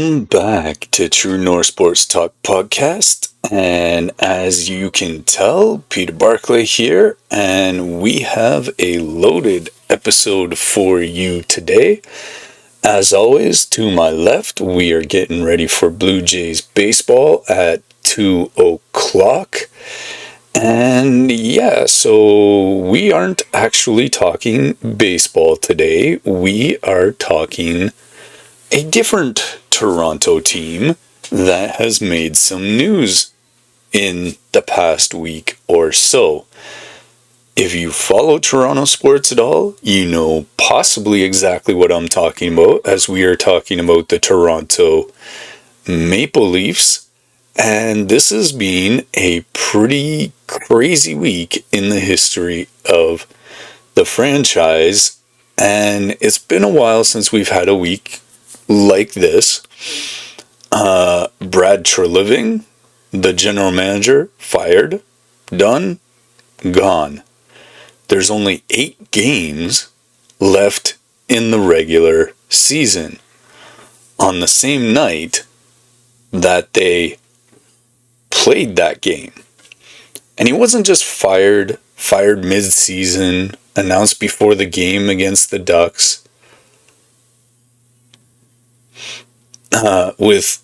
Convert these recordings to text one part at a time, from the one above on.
Welcome back to True North Sports Talk Podcast. And as you can tell, Peter Barclay here, and we have a loaded episode for you today. As always, to my left, we are getting ready for Blue Jays baseball at 2 o'clock. And yeah, so we aren't actually talking baseball today. We are talking a different Toronto team that has made some news in the past week or so. If you follow Toronto sports at all, you know possibly exactly what I'm talking about, as we are talking about the Toronto Maple Leafs. And this has been a pretty crazy week in the history of the franchise. And it's been a while since we've had a week like this. Brad Treliving, the general manager, fired, done, gone. There's only 8 games left in the regular season. On the same night that they played that game. And he wasn't just fired mid-season, announced before the game against the Ducks. With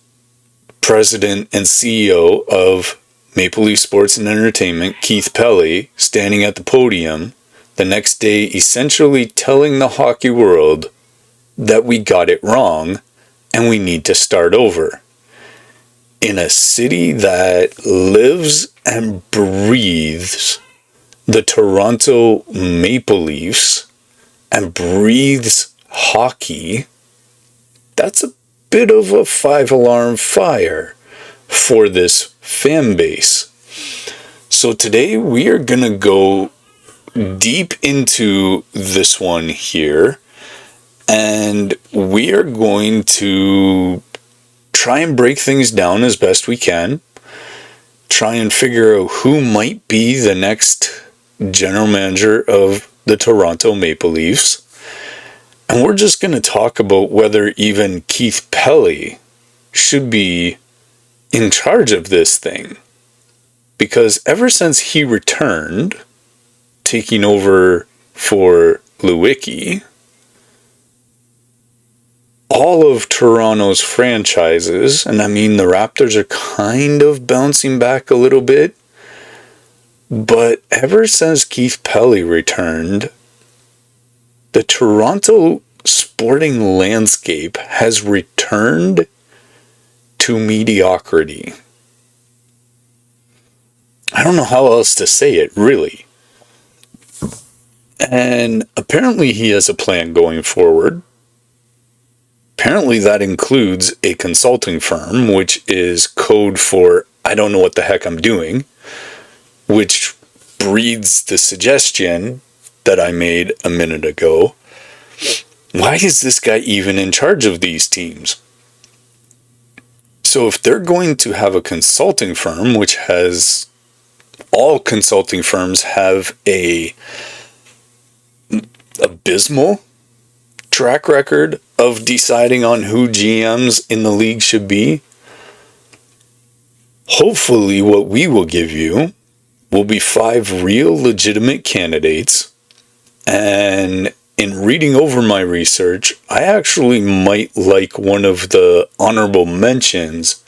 President and CEO of Maple Leaf Sports and Entertainment, Keith Pelley, standing at the podium the next day essentially telling the hockey world that we got it wrong and we need to start over. In a city that lives and breathes the Toronto Maple Leafs and breathes hockey, that's a bit of a 5-alarm fire for this fan base. So today we are going to go deep into this one here, and we are going to try and break things down as best we can, try and figure out who might be the next general manager of the Toronto Maple Leafs. And we're just going to talk about whether even Keith Pelley should be in charge of this thing. Because ever since he returned, taking over for Lewicki, all of Toronto's franchises, and I mean the Raptors are kind of bouncing back a little bit, but ever since Keith Pelley returned, the Toronto sporting landscape has returned to mediocrity. I don't know how else to say it, really. And apparently he has a plan going forward. Apparently that includes a consulting firm, which is code for I don't know what the heck I'm doing, which breeds the suggestion that I made a minute ago. Why is this guy even in charge of these teams? So if they're going to have a consulting firm, which has all consulting firms have a abysmal track record of deciding on who GMs in the league should be, hopefully what we will give you will be 5 real legitimate candidates. And in reading over my research, I actually might like one of the honorable mentions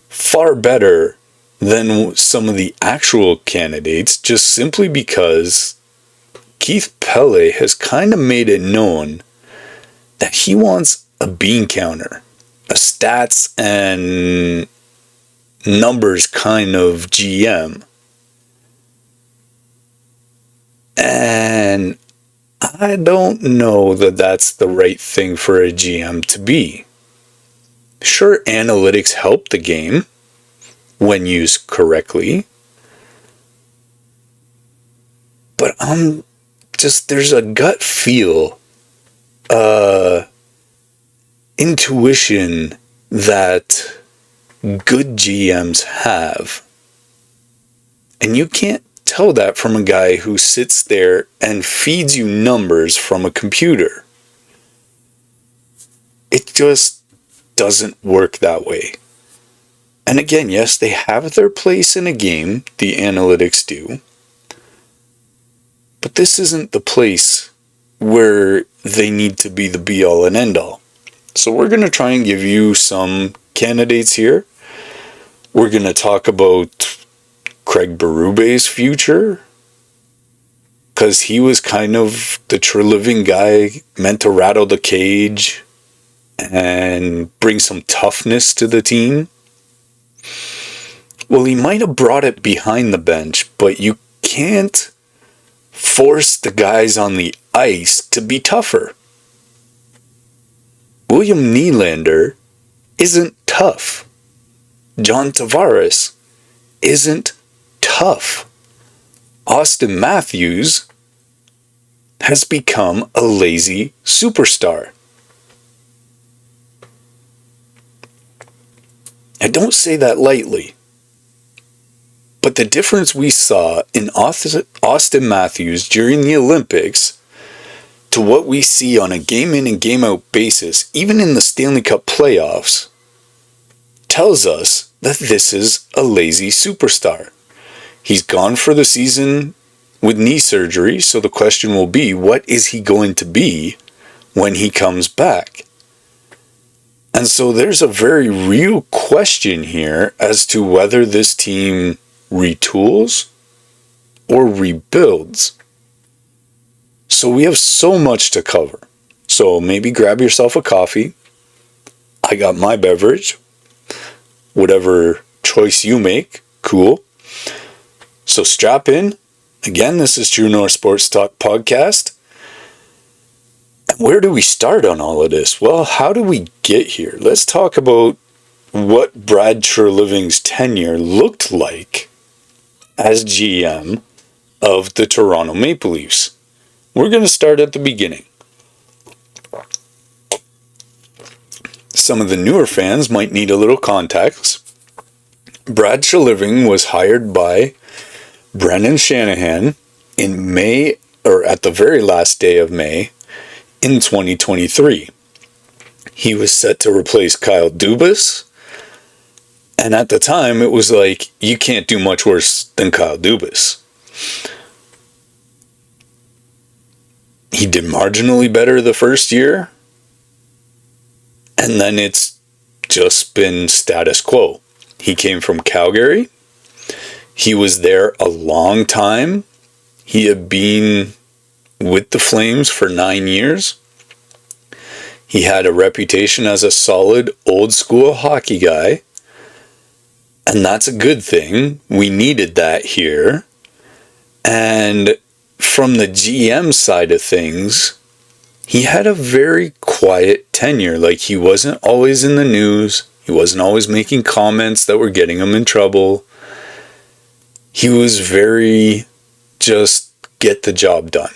far better than some of the actual candidates, just simply because Keith Pelley has kind of made it known that he wants a bean counter, a stats and numbers kind of GM. And I don't know that that's the right thing for a GM to be. Sure, analytics help the game when used correctly, but there's a gut feel, intuition that good GMs have. And you can't tell that from a guy who sits there and feeds you numbers from a computer. It just doesn't work that way. And again, yes, they have their place in a game, the analytics do. But this isn't the place where they need to be the be-all and end-all. So we're going to try and give you some candidates here. We're going to talk about Craig Berube's future, because he was kind of the Treliving guy, meant to rattle the cage and bring some toughness to the team. Well, he might have brought it behind the bench, but you can't force the guys on the ice to be tougher. William Nylander isn't tough. John Tavares isn't tough. Austin Matthews has become a lazy superstar. I don't say that lightly, but the difference we saw in Austin Matthews during the Olympics to what we see on a game in and game out basis, even in the Stanley Cup playoffs, tells us that this is a lazy superstar. He's gone for the season with knee surgery, so the question will be, what is he going to be when he comes back? And so there's a very real question here as to whether this team retools or rebuilds. So we have so much to cover. So maybe grab yourself a coffee. I got my beverage. Whatever choice you make, cool. So strap in. Again, this is True North Sports Talk Podcast. And where do we start on all of this? Well, how do we get here? Let's talk about what Brad Treliving's tenure looked like as GM of the Toronto Maple Leafs. We're going to start at the beginning. Some of the newer fans might need a little context. Brad Treliving was hired by Brendan Shanahan in May, or at the very last day of May, in 2023. He was set to replace Kyle Dubas, and at the time it was like, you can't do much worse than Kyle Dubas. He did marginally better the first year, and then it's just been status quo. He came from Calgary. He was there a long time. He had been with the Flames for 9 years. He had a reputation as a solid, old-school hockey guy. And that's a good thing. We needed that here. And from the GM side of things, he had a very quiet tenure. Like, he wasn't always in the news. He wasn't always making comments that were getting him in trouble. He was very just get the job done.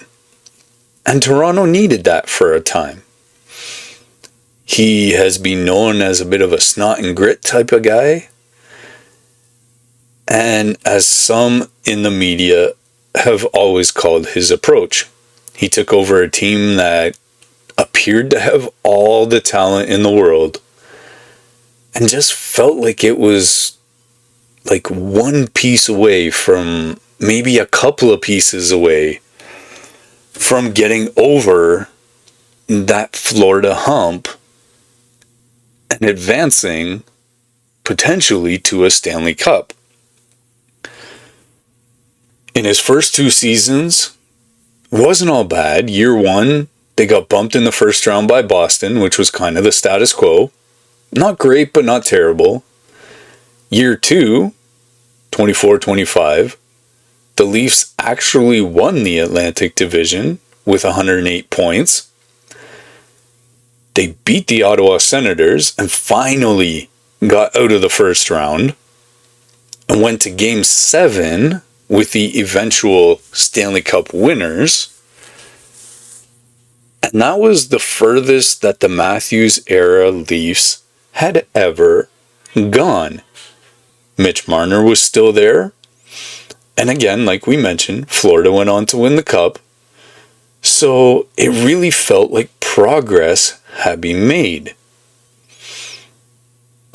And Toronto needed that for a time. He has been known as a bit of a snot and grit type of guy. And as some in the media have always called his approach. He took over a team that appeared to have all the talent in the world and just felt like it was like one piece away from, maybe a couple of pieces away from getting over that Florida hump and advancing potentially to a Stanley Cup. In his first 2 seasons, wasn't all bad. Year 1, they got bumped in the first round by Boston, which was kind of the status quo. Not great, but not terrible. Year 2, 24-25, the Leafs actually won the Atlantic Division with 108 points. They beat the Ottawa Senators and finally got out of the first round and went to Game 7 with the eventual Stanley Cup winners. And that was the furthest that the Matthews era Leafs had ever gone. Mitch Marner was still there. And again, like we mentioned, Florida went on to win the Cup. So it really felt like progress had been made.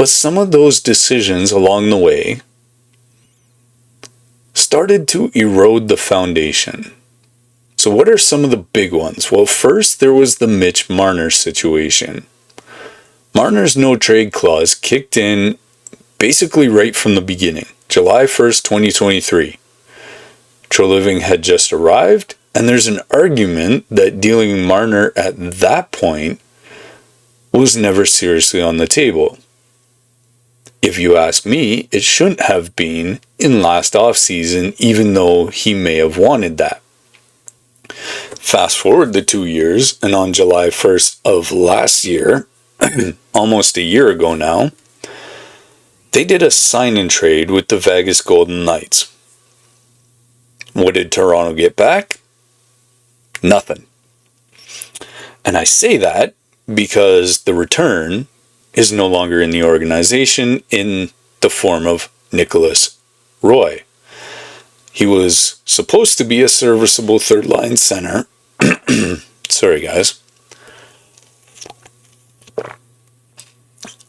But some of those decisions along the way started to erode the foundation. So what are some of the big ones? Well, first there was the Mitch Marner situation. Marner's no-trade clause kicked in basically right from the beginning, July 1st, 2023. Treliving had just arrived, and there's an argument that dealing Marner at that point was never seriously on the table. If you ask me, it shouldn't have been in last offseason, even though he may have wanted that. Fast forward the 2 years, and on July 1st of last year, almost a year ago now, they did a sign-and trade with the Vegas Golden Knights. What did Toronto get back? Nothing. And I say that because the return is no longer in the organization in the form of Nicholas Roy. He was supposed to be a serviceable third-line center. Sorry, guys.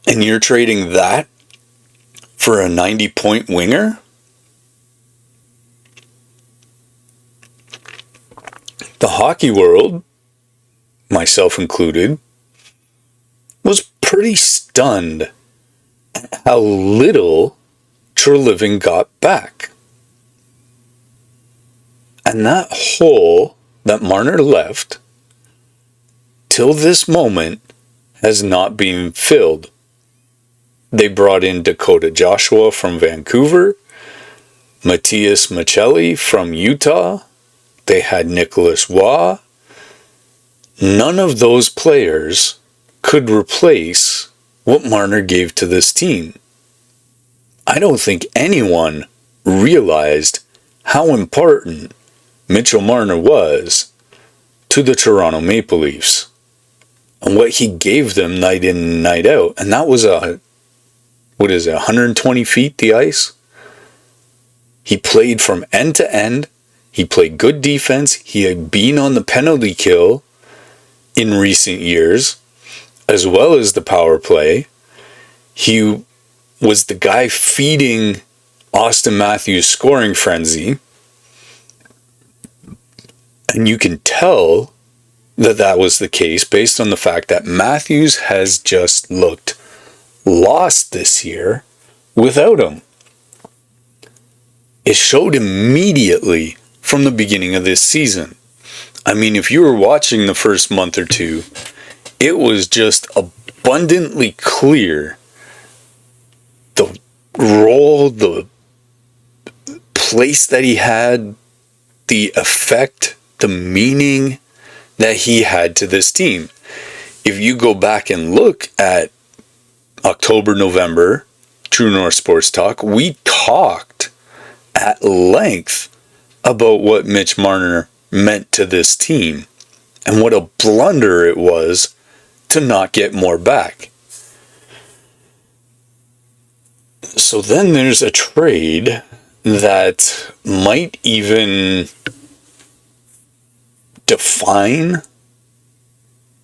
And you're trading that for a 90-point winger? The hockey world, myself included, was pretty stunned at how little Treliving got back. And that hole that Marner left, till this moment, has not been filled. They brought in Dakota Joshua from Vancouver, Matthias Maccelli from Utah. They had Nicholas Waugh. None of those players could replace what Marner gave to this team. I don't think anyone realized how important Mitchell Marner was to the Toronto Maple Leafs and what he gave them night in and night out. And that was 120 feet the ice? He played from end to end. He played good defense. He had been on the penalty kill in recent years, as well as the power play. He was the guy feeding Austin Matthews' scoring frenzy. And you can tell that that was the case based on the fact that Matthews has just looked lost this year without him. It showed immediately from the beginning of this season. I mean, if you were watching the first month or two, it was just abundantly clear the role, the place that he had, the effect, the meaning that he had to this team. If you go back and look at October, November, True North Sports Talk, we talked at length about what Mitch Marner meant to this team and what a blunder it was to not get more back. So then there's a trade that might even define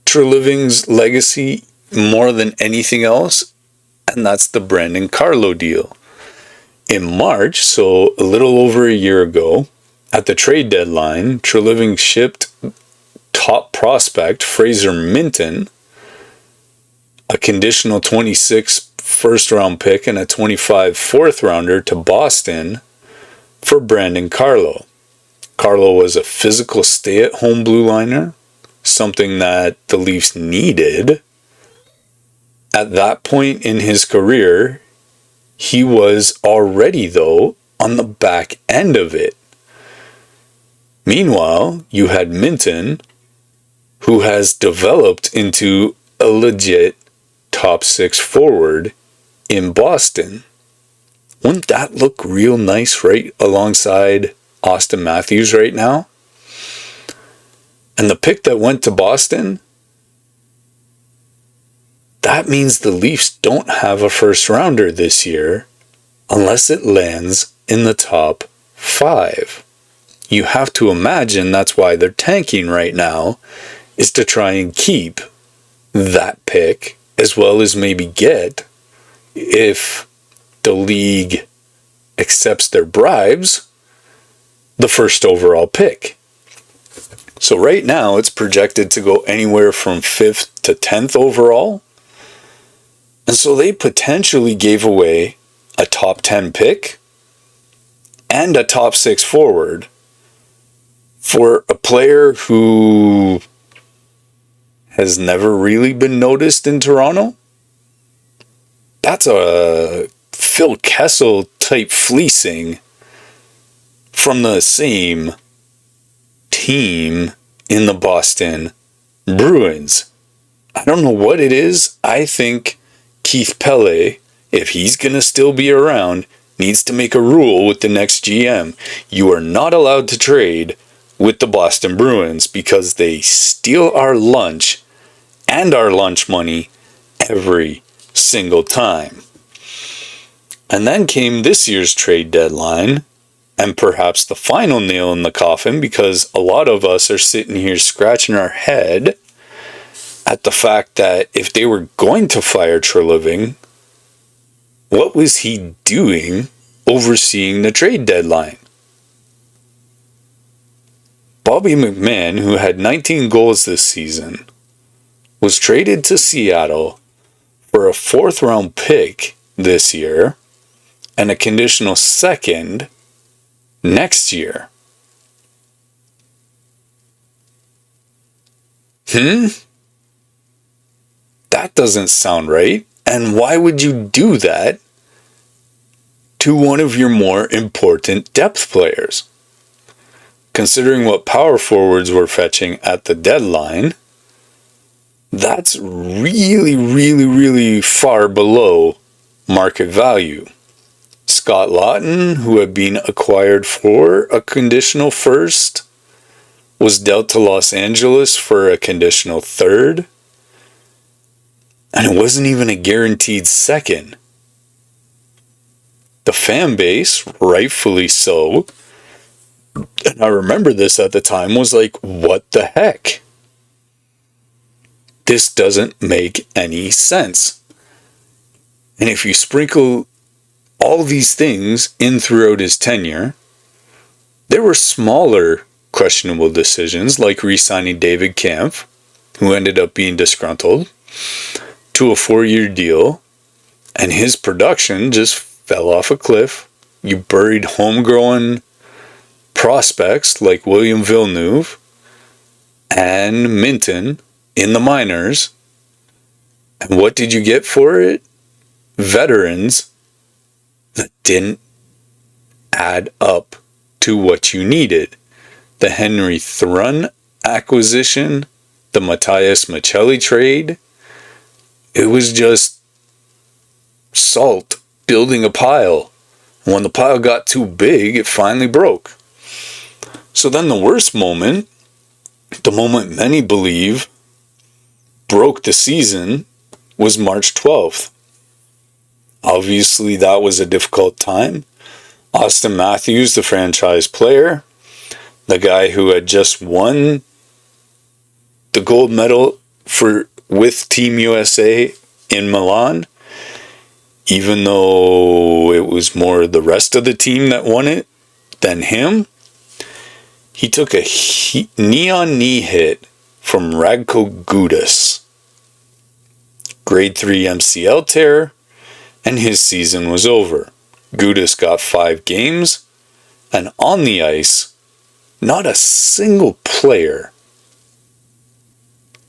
Treliving's legacy more than anything else, and that's the Brandon Carlo deal. In March, so a little over a year ago, at the trade deadline, Treliving shipped top prospect Fraser Minton, a conditional 26 first-round pick and a 25 fourth-rounder to Boston for Brandon Carlo. Carlo was a physical stay-at-home blue liner, something that the Leafs needed. At that point in his career, he was already, though, on the back end of it. Meanwhile, you had Minton, who has developed into a legit top six forward in Boston. Wouldn't that look real nice right alongside Austin Matthews right now? And the pick that went to Boston, that means the Leafs don't have a first rounder this year unless it lands in the top 5. You have to imagine that's why they're tanking right now, is to try and keep that pick as well as maybe get if the league accepts their bribes, the first overall pick. So right now it's projected to go anywhere from 5th to 10th overall. And so they potentially gave away a top 10 pick and a top 6 forward for a player who has never really been noticed in Toronto. That's a Phil Kessel type fleecing from the same team in the Boston Bruins. I don't know what it is. I think Keith Pelley, if he's going to still be around, needs to make a rule with the next GM. You are not allowed to trade with the Boston Bruins because they steal our lunch and our lunch money every single time. And then came this year's trade deadline, and perhaps the final nail in the coffin, because a lot of us are sitting here scratching our head at the fact that if they were going to fire Treliving, what was he doing overseeing the trade deadline? Bobby McMahon, who had 19 goals this season, was traded to Seattle for a 4th round pick this year and a conditional 2nd next year. That doesn't sound right. And why would you do that to one of your more important depth players? Considering what power forwards were fetching at the deadline, that's really, really, really far below market value. Scott Laughton, who had been acquired for a conditional 1st, was dealt to Los Angeles for a conditional 3rd, and it wasn't even a guaranteed 2nd. The fan base, rightfully so, and I remember this at the time, was like, what the heck? This doesn't make any sense. And if you sprinkle all these things in throughout his tenure, there were smaller questionable decisions, like re-signing David Kampf, who ended up being disgruntled, to a 4-year deal, and his production just fell off a cliff. You buried homegrown prospects like William Villeneuve and Minton in the minors. And what did you get for it? Veterans that didn't add up to what you needed. The Henry Thrun acquisition, the Matthias Michelli trade, it was just salt building a pile. When the pile got too big, it finally broke. So then the worst moment, the moment many believe broke the season, was March 12th. Obviously, that was a difficult time. Austin Matthews, the franchise player, the guy who had just won the gold medal with Team USA in Milan, even though it was more the rest of the team that won it than him, he took a knee-on-knee hit from Radko Gudas. Grade 3 MCL tear, and his season was over. Gudas got 5 games, and on the ice, not a single player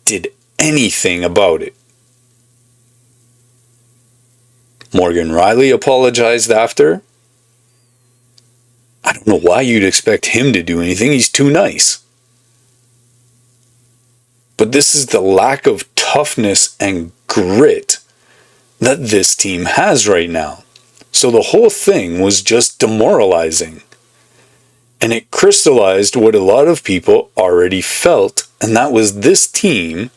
did anything about it. Morgan Riley apologized after. I don't know why you'd expect him to do anything. He's too nice. But this is the lack of toughness and grit that this team has right now. So the whole thing was just demoralizing. And it crystallized what a lot of people already felt, and that was this team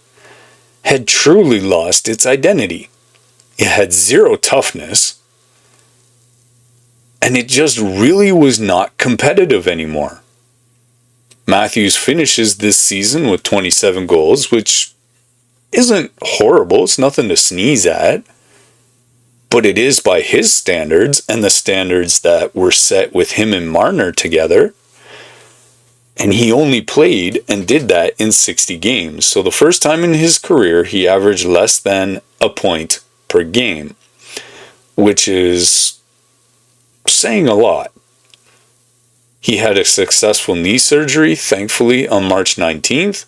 had truly lost its identity. It had zero toughness, and it just really was not competitive anymore. Matthews finishes this season with 27 goals, which isn't horrible. It's nothing to sneeze at. but it is by his standards and the standards that were set with him and Marner together. And he only played and did that in 60 games. So the first time in his career, he averaged less than a point per game, which is saying a lot. He had a successful knee surgery, thankfully, on March 19th,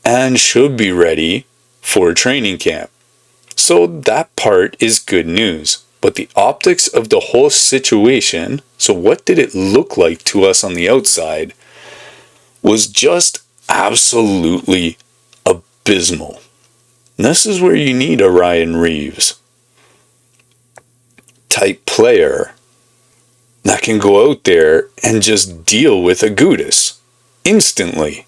and should be ready for training camp. So that part is good news. But the optics of the whole situation, so what did it look like to us on the outside, was just absolutely abysmal. And this is where you need a Ryan Reeves type player that can go out there and just deal with a Gudis instantly.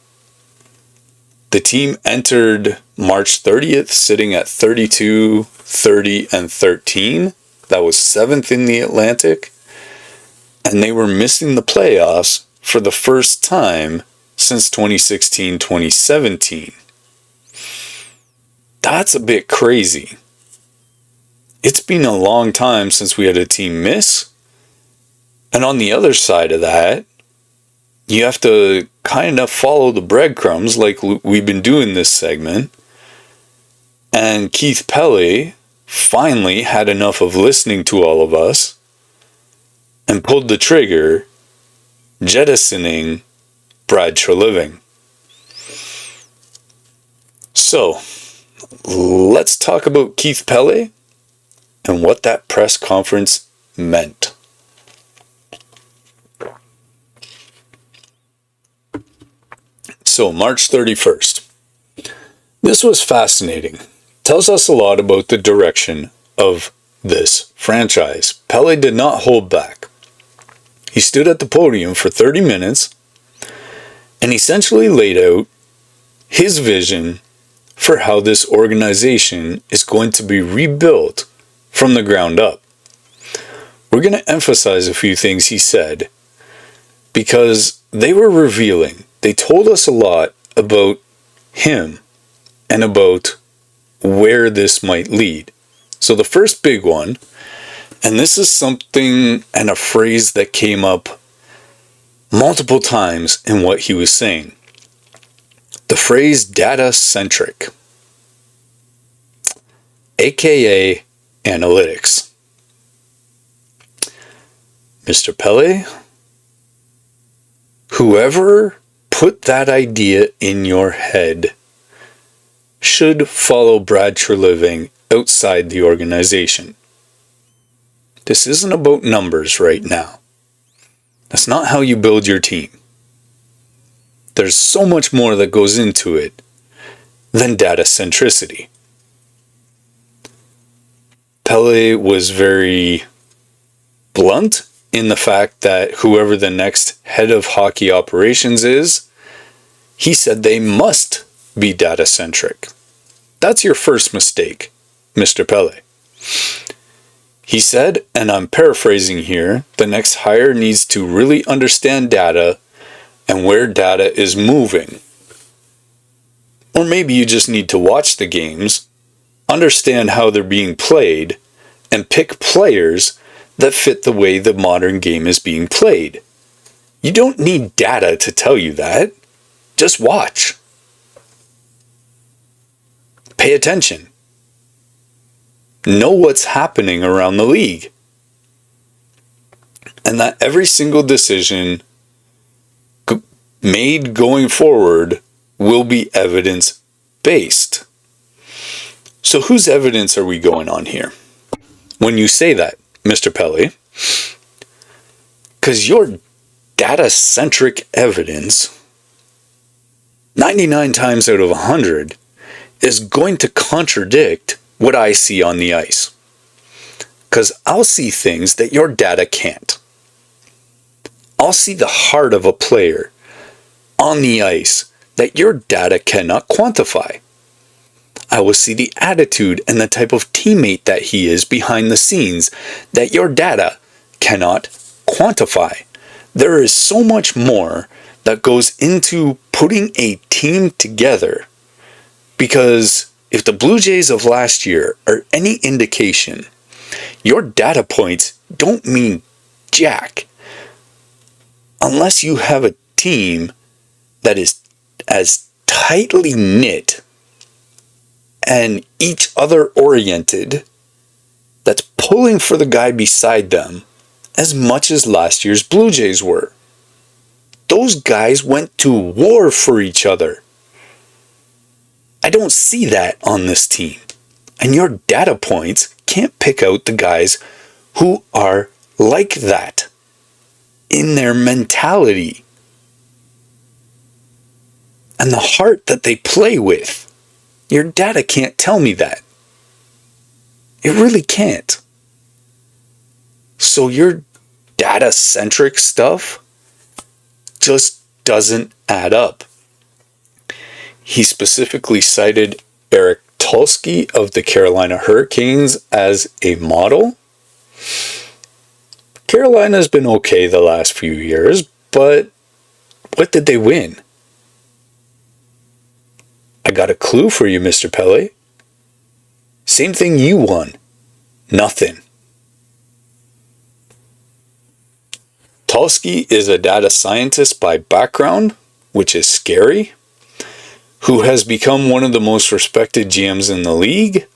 The team entered March 30th sitting at 32, 30, and 13. That was 7th in the Atlantic. And they were missing the playoffs for the first time since 2016-2017. That's a bit crazy. It's been a long time since we had a team miss. And on the other side of that, you have to kind of follow the breadcrumbs like we've been doing this segment. And Keith Pelley finally had enough of listening to all of us and pulled the trigger, jettisoning Brad Treliving. So, let's talk about Keith Pelley and what that press conference meant. So, March 31st. This was fascinating. Tells us a lot about the direction of this franchise. Pelley did not hold back. He stood at the podium for 30 minutes and essentially laid out his vision for how this organization is going to be rebuilt from the ground up. We're going to emphasize a few things he said because they were revealing. They told us a lot about him and about where this might lead. So the first big one, and this is something and a phrase that came up multiple times in what he was saying. The phrase data-centric, aka analytics. Mr. Pelley, whoever put that idea in your head should follow Brad Treliving outside the organization. This isn't about numbers right now. That's not how you build your team. There's so much more that goes into it than data centricity. Pelley was very blunt in the fact that whoever the next head of hockey operations is, he said they must be data-centric. That's your first mistake, Mr. Pelley. He said, and I'm paraphrasing here, the next hire needs to really understand data and where data is moving. Or maybe you just need to watch the games, understand how they're being played, and pick players that fit the way the modern game is being played. You don't need data to tell you that. Just watch. Pay attention. Know what's happening around the league. And that every single decision made going forward will be evidence-based. So whose evidence are we going on here? When you say that, Mr. Pelley, because your data-centric evidence, 99 times out of 100, is going to contradict what I see on the ice. Because I'll see things that your data can't. I'll see the heart of a player on the ice that your data cannot quantify. I will see the attitude and the type of teammate that he is behind the scenes that your data cannot quantify. There is so much more that goes into putting a team together, because if the Blue Jays of last year are any indication, Your data points don't mean jack unless you have a team that is as tightly knit and each other oriented, that's pulling for the guy beside them as much as last year's Blue Jays were. Those guys went to war for each other. I don't see that on this team. And your data points can't pick out the guys who are like that in their mentality and the heart that they play with. Your data can't tell me that. It really can't. So your data-centric stuff just doesn't add up. He specifically cited Eric Tulsky of the Carolina Hurricanes as a model. Carolina's been okay the last few years, but what did they win? I got a clue for you, Mr. Pelley. Same thing you won. Nothing. Tulsky is a data scientist by background, which is scary, who has become one of the most respected GMs in the league.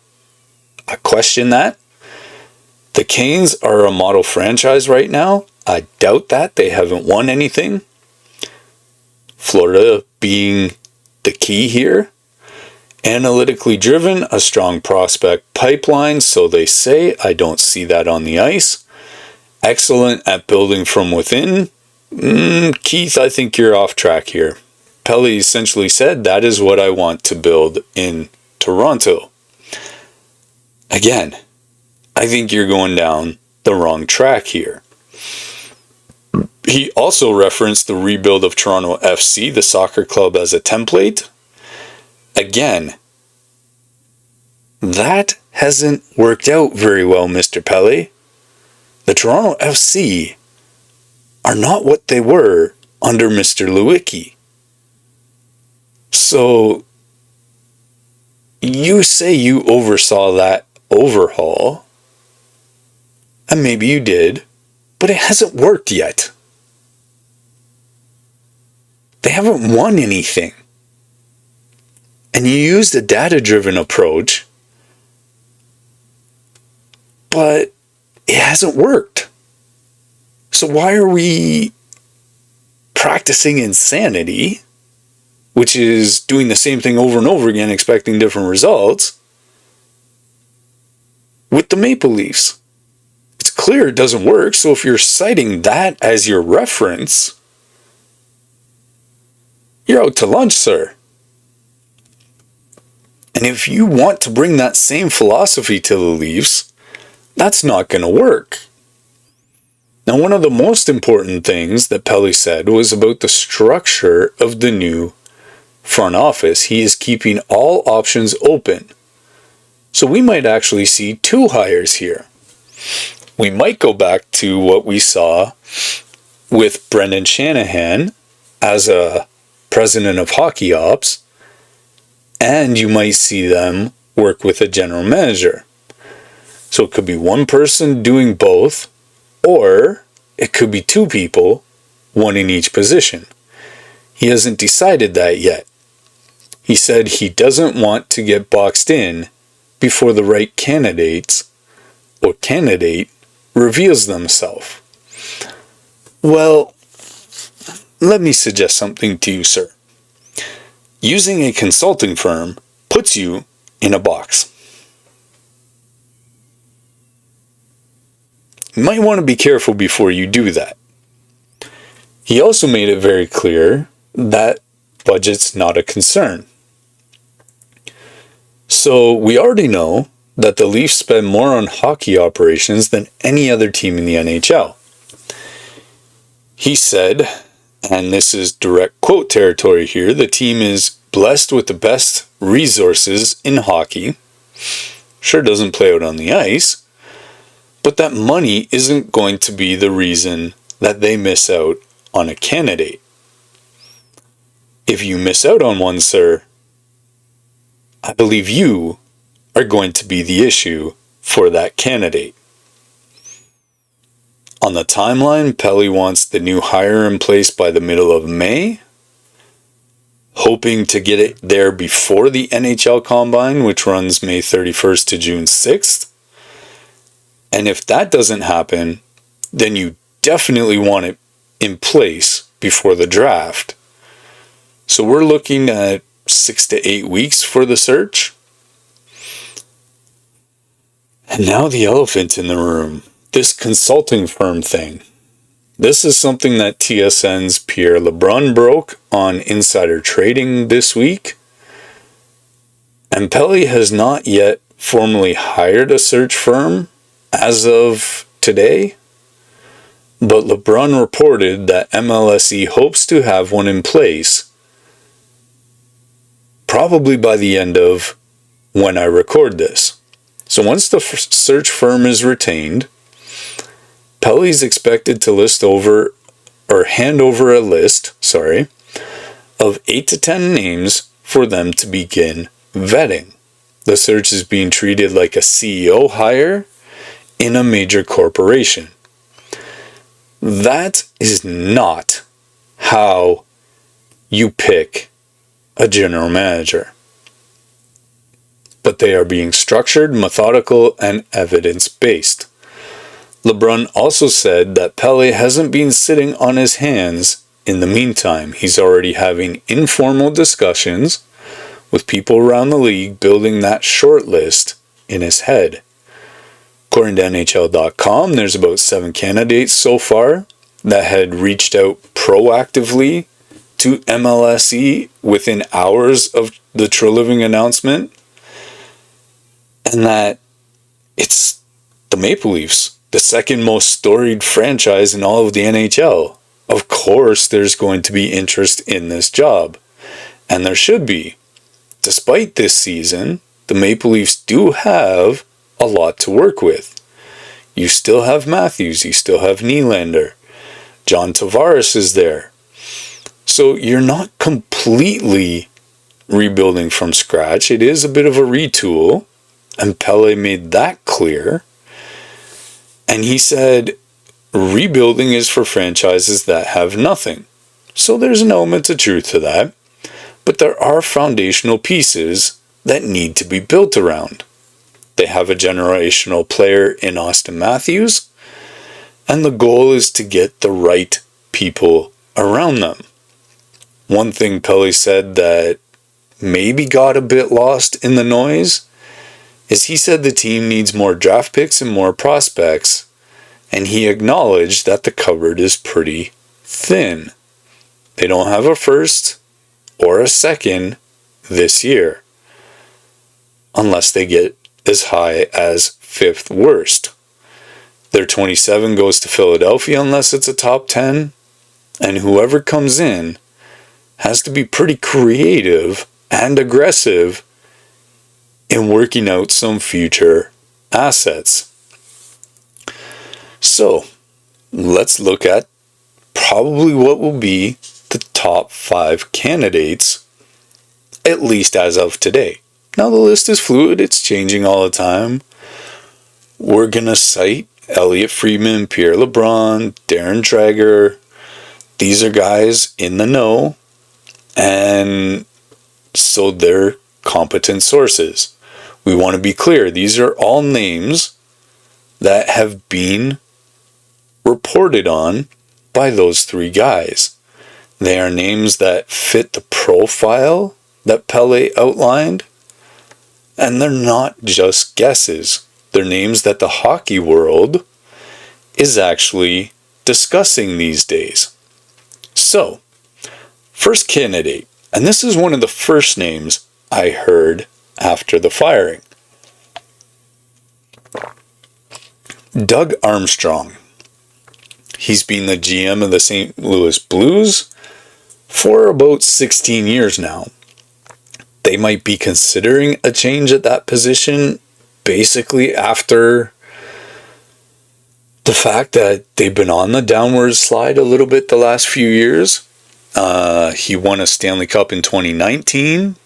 I question that. The Canes are a model franchise right now. I doubt that. They haven't won anything. Florida being the key here. Analytically driven, a strong prospect pipeline, so they say. I don't see that on the ice. Excellent at building from within. Keith, I think you're off track here. Pelley essentially said, that is what I want to build in Toronto. Again, I think you're going down the wrong track here. He also referenced the rebuild of Toronto FC, the soccer club, as a template. Again, that hasn't worked out very well, Mr. Pelley. The Toronto FC are not what they were under Mr. Lewicki. So, you say you oversaw that overhaul, and maybe you did, but it hasn't worked yet. They haven't won anything. And you used a data-driven approach, but it hasn't worked. So why are we practicing insanity, which is doing the same thing over and over again, expecting different results, with the Maple Leafs? It's clear it doesn't work, so if you're citing that as your reference, you're out to lunch, sir. And if you want to bring that same philosophy to the Leafs, that's not going to work. Now, one of the most important things that Pelley said was about the structure of the new front office. He is keeping all options open. So we might actually see two hires here. We might go back to what we saw with Brendan Shanahan as a president of hockey ops, and you might see them work with a general manager. So it could be one person doing both, or it could be two people, one in each position. He hasn't decided that yet. He said he doesn't want to get boxed in before the right candidates or candidate reveals themselves. Well, let me suggest something to you, sir. Using a consulting firm puts you in a box. You might want to be careful before you do that. He also made it very clear that budget's not a concern. So we already know that the Leafs spend more on hockey operations than any other team in the NHL. He said, and this is direct quote territory here, the team is blessed with the best resources in hockey. Sure doesn't play out on the ice, but that money isn't going to be the reason that they miss out on a candidate. If you miss out on one, sir, I believe you are going to be the issue for that candidate. On the timeline, Pelley wants the new hire in place by the middle of May, hoping to get it there before the NHL Combine, which runs May 31st to June 6th. And if that doesn't happen, then you definitely want it in place before the draft. So we're looking at 6 to 8 weeks for the search. And now the elephant in the room, this consulting firm thing. This is something that TSN's Pierre LeBrun broke on Insider Trading this week. And Pelley has not yet formally hired a search firm as of today. But LeBrun reported that MLSE hopes to have one in place probably by the end of when I record this. So once the search firm is retained, Pelley's expected to hand over a list of 8 to 10 names for them to begin vetting. The search is being treated like a CEO hire in a major corporation. That is not how you pick a general manager. But they are being structured, methodical, and evidence-based. LeBrun also said that Pelley hasn't been sitting on his hands in the meantime. He's already having informal discussions with people around the league, building that short list in his head. According to NHL.com, there's about 7 candidates so far that had reached out proactively to MLSE within hours of the Treliving announcement. And that it's the Maple Leafs, the second most storied franchise in all of the NHL. Of course, there's going to be interest in this job. And there should be. Despite this season, the Maple Leafs do have a lot to work with. You still have Matthews, you still have Nylander. John Tavares is there. So you're not completely rebuilding from scratch. It is a bit of a retool. And Pelley made that clear. And he said, rebuilding is for franchises that have nothing. So there's an element of truth to that. But there are foundational pieces that need to be built around. They have a generational player in Austin Matthews. And the goal is to get the right people around them. One thing Pelley said that maybe got a bit lost in the noise is he said the team needs more draft picks and more prospects, and he acknowledged that the cupboard is pretty thin. They don't have a first or a second this year, unless they get as high as 5th worst. Their 27 goes to Philadelphia unless it's a top 10, and whoever comes in has to be pretty creative and aggressive in working out some future assets. So, let's look at probably what will be the top 5 candidates, at least as of today. Now the list is fluid, it's changing all the time. We're going to cite Elliot Friedman, Pierre LeBrun, Darren Dreger. These are guys in the know, and so they're competent sources. We want to be clear, these are all names that have been reported on by those 3 guys. They are names that fit the profile that Pelley outlined, and they're not just guesses. They're names that the hockey world is actually discussing these days. So, first candidate, and this is one of the first names I heard after the firing. Doug Armstrong. He's been the GM of the St. Louis Blues for about 16 years now. They might be considering a change at that position basically after the fact that they've been on the downward slide a little bit the last few years. He won a Stanley Cup in 2019.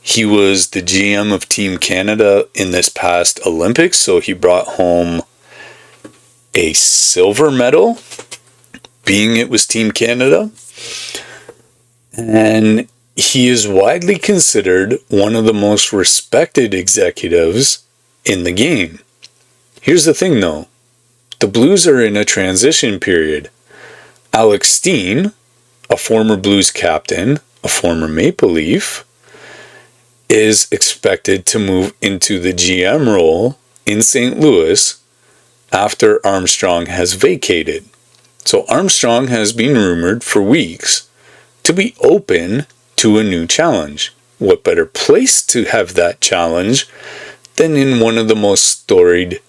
He was the GM of Team Canada in this past Olympics, so he brought home a silver medal, being it was Team Canada. And he is widely considered one of the most respected executives in the game. Here's the thing though, the Blues are in a transition period. Alex Steen, a former Blues captain, a former Maple Leaf, is expected to move into the GM role in St. Louis after Armstrong has vacated. So Armstrong has been rumored for weeks to be open to a new challenge. What better place to have that challenge than in one of the most storied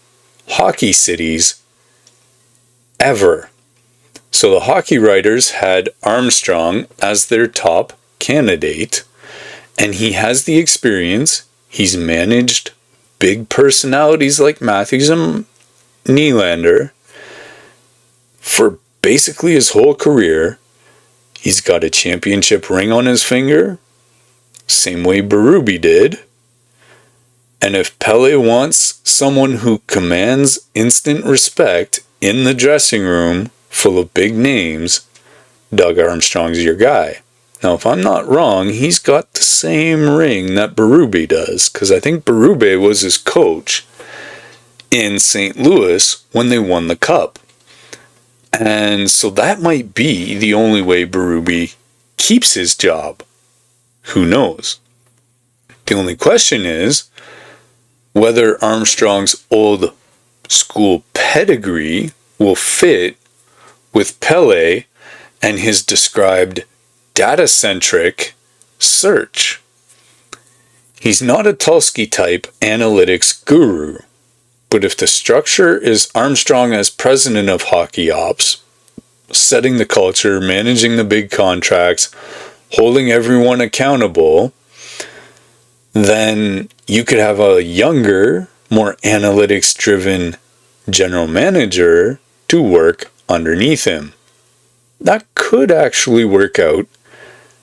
hockey cities ever? So the hockey writers had Armstrong as their top candidate, and he has the experience. He's managed big personalities like Matthews and Nylander for basically his whole career. He's got a championship ring on his finger, same way Berube did. And if Pelley wants someone who commands instant respect in the dressing room full of big names, Doug Armstrong's your guy. Now, if I'm not wrong, he's got the same ring that Berube does, because I think Berube was his coach in St. Louis when they won the Cup. And so that might be the only way Berube keeps his job. Who knows? The only question is whether Armstrong's old school pedigree will fit with Pelley and his described data-centric search. He's not a Tulsi type analytics guru. But if the structure is Armstrong as president of hockey ops, setting the culture, managing the big contracts, holding everyone accountable, then you could have a younger, more analytics-driven general manager to work underneath him. That could actually work out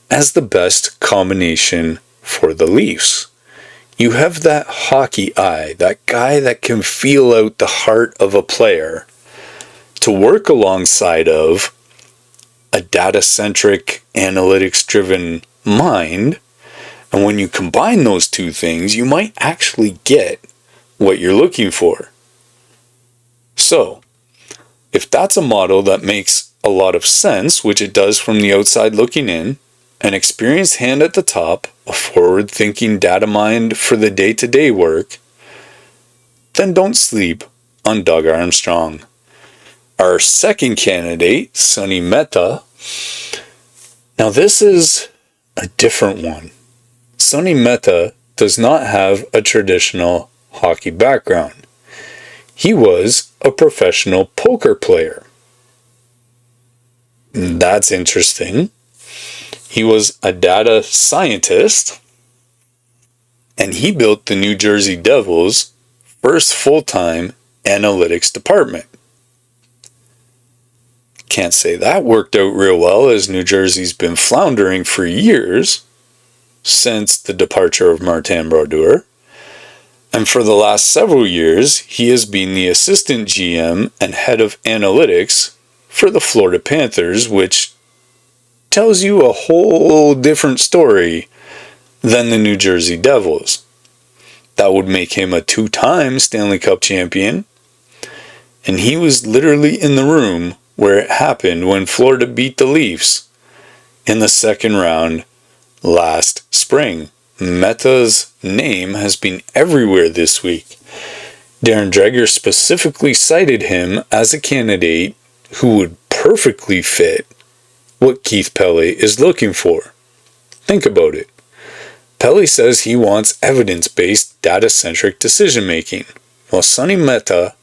as the best combination for the Leafs. You have that hockey eye, that guy that can feel out the heart of a player, to work alongside of a data-centric, analytics-driven mind. And when you combine those two things, you might actually get what you're looking for. So, if that's a model that makes a lot of sense, which it does from the outside looking in, an experienced hand at the top, a forward-thinking data mind for the day-to-day work, then don't sleep on Doug Armstrong. Our second candidate, Sonny Mehta. Now this is a different one. Sonny Mehta does not have a traditional hockey background. He was a professional poker player. That's interesting. He was a data scientist, and he built the New Jersey Devils' first full-time analytics department. Can't say that worked out real well, as New Jersey's been floundering for years since the departure of Martin Brodeur. And for the last several years, he has been the assistant GM and head of analytics for the Florida Panthers, which tells you a whole different story than the New Jersey Devils. That would make him a 2-time Stanley Cup champion. And he was literally in the room where it happened when Florida beat the Leafs in the second round last spring. Mehta's name has been everywhere this week. Darren Dreger specifically cited him as a candidate who would perfectly fit what Keith Pelley is looking for. Think about it. Pelley says he wants evidence-based, data-centric decision-making, while Sonny Mehta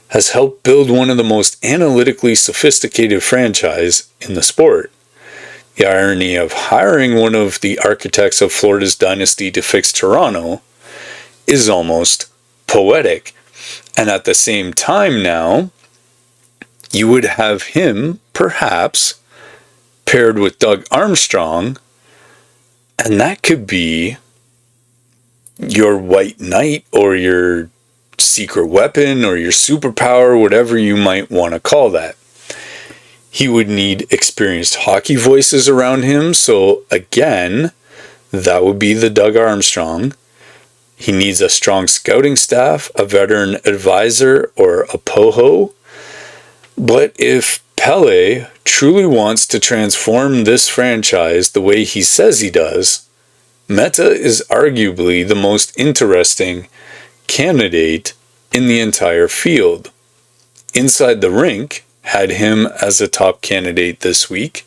has helped build one of the most analytically sophisticated franchise in the sport. The irony of hiring one of the architects of Florida's dynasty to fix Toronto is almost poetic. And at the same time now, you would have him, perhaps, paired with Doug Armstrong, and that could be your white knight or your secret weapon or your superpower, whatever you might want to call that. He would need experienced hockey voices around him, so again, that would be the Doug Armstrong. He needs a strong scouting staff, a veteran advisor, or a POHO. But if Pelley truly wants to transform this franchise the way he says he does, Mehta is arguably the most interesting candidate in the entire field. Inside the Rink had him as a top candidate this week.